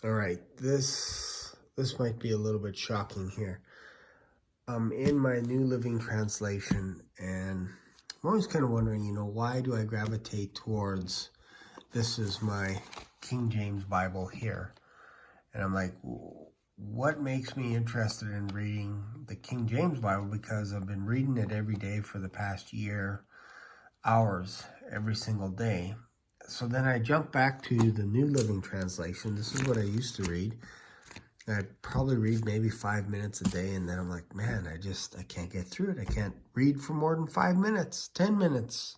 All right, this might be a little bit shocking here. I'm in my New Living Translation, and I'm always kind of wondering, why do I gravitate towards, this is my King James Bible here. And I'm like, what makes me interested in reading the King James Bible? Because I've been reading it every day for the past year, hours, every single day. So then I jump back to the New Living Translation. This is what I used to read. I'd probably read maybe 5 minutes a day, and then I'm like, man, I can't get through it. I can't read for more than 5 minutes, 10 minutes.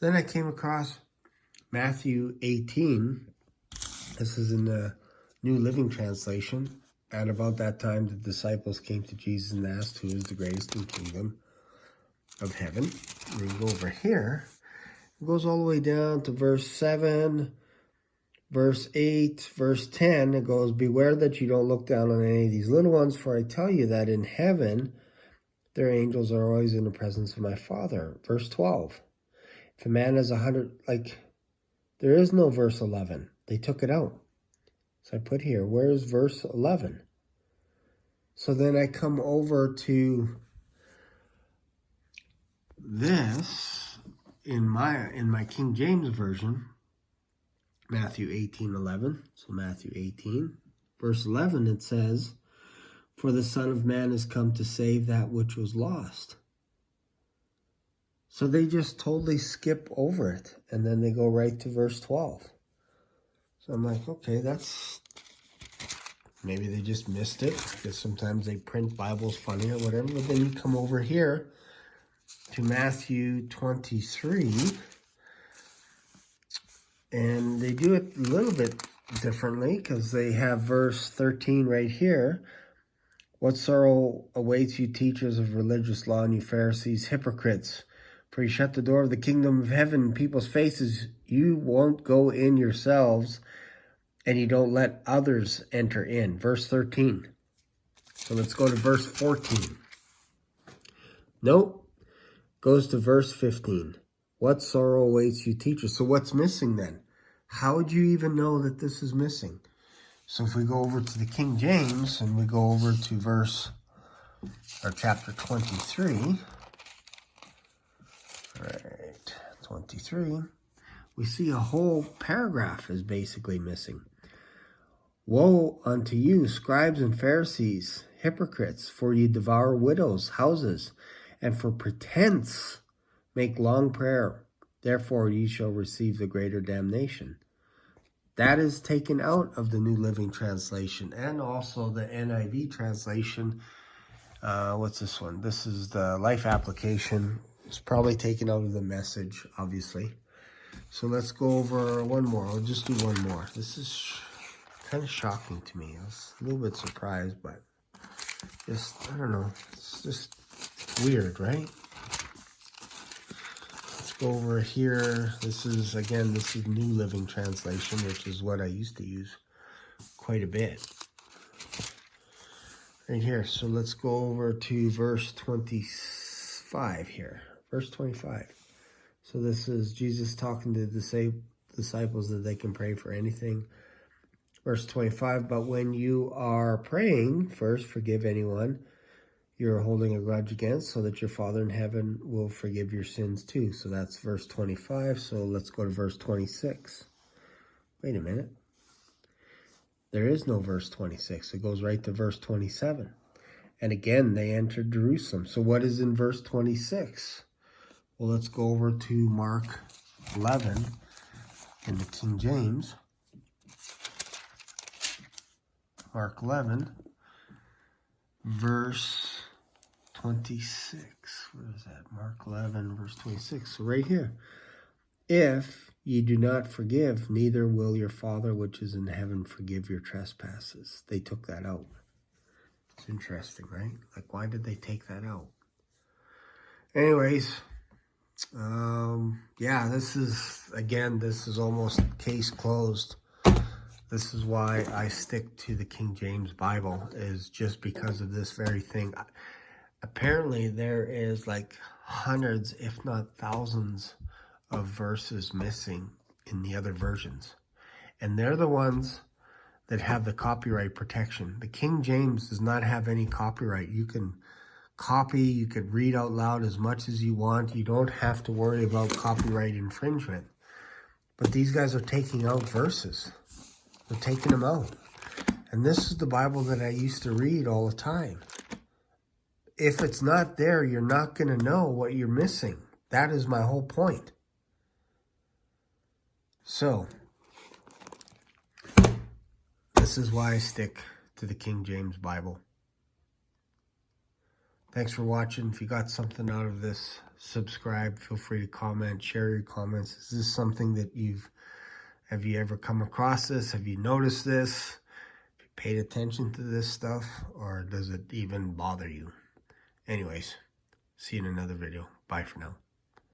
Then I came across Matthew 18. This is in the New Living Translation. At about that time, the disciples came to Jesus and asked, who is the greatest in the kingdom of heaven? And we go over here. It goes all the way down to verse 7, verse 8, verse 10. It goes, beware that you don't look down on any of these little ones, for I tell you that in heaven their angels are always in the presence of my Father. Verse 12. If a man has 100, there is no verse 11. They took it out. So I put here, where's verse 11? So then I come over to this in my King James Version, Matthew 18:11. So Matthew 18, verse 11, it says, for the Son of Man has come to save that which was lost. So they just totally skip over it, and then they go right to verse 12. So I'm like, okay, maybe they just missed it, because sometimes they print Bibles funny or whatever. But then you come over here to Matthew 23, and they do it a little bit differently, because they have verse 13 right here. What sorrow awaits you, teachers of religious law, and you Pharisees, hypocrites! For you shut the door of the kingdom of heaven in people's faces. You won't go in yourselves, and you don't let others enter in. Verse 13. So let's go to verse 14. Nope. Goes to verse 15. What sorrow awaits you, teachers? So what's missing then? How would you even know that this is missing? So if we go over to the King James and we go over to chapter 23. Right, 23. We see a whole paragraph is basically missing. Woe unto you, scribes and Pharisees, hypocrites, for ye devour widows' houses, and for pretense make long prayer. Therefore ye shall receive the greater damnation. That is taken out of the New Living Translation, and also the NIV translation. What's this one? This is the Life Application. It's probably taken out of the Message, obviously. So let's go over one more. I'll just do one more. This is kind of shocking to me. I was a little bit surprised, but I don't know. It's just weird, right? Let's go over here. This is New Living Translation, which is what I used to use quite a bit. Right here. So let's go over to verse 25 here. Verse 25. So this is Jesus talking to the disciples that they can pray for anything. Verse 25, but when you are praying, first forgive anyone you're holding a grudge against, so that your Father in heaven will forgive your sins too. So that's verse 25. So let's go to verse 26. Wait a minute. There is no verse 26. It goes right to verse 27. And again, they entered Jerusalem. So what is in verse 26? Well, let's go over to Mark 11 in the King James. Mark 11, verse 26. Where is that? Mark 11, verse 26. So right here. If ye do not forgive, neither will your Father which is in heaven forgive your trespasses. They took that out. It's interesting, right? Like, why did they take that out? Anyways, yeah, this is almost case closed. This is why I stick to the King James Bible, is just because of this very thing. Apparently there is like hundreds, if not thousands, of verses missing in the other versions. And they're the ones that have the copyright protection. The King James does not have any copyright. You can copy, you could read out loud as much as you want. You don't have to worry about copyright infringement. But these guys are taking out verses. They're taking them out. And this is the Bible that I used to read all the time. If it's not there, you're not going to know what you're missing. That is my whole point. So, this is why I stick to the King James Bible. Thanks for watching. If you got something out of this, subscribe. Feel free to comment, share your comments. Is this something that have you ever come across this? Have you noticed this? Have you paid attention to this stuff? Or does it even bother you? Anyways, see you in another video. Bye for now.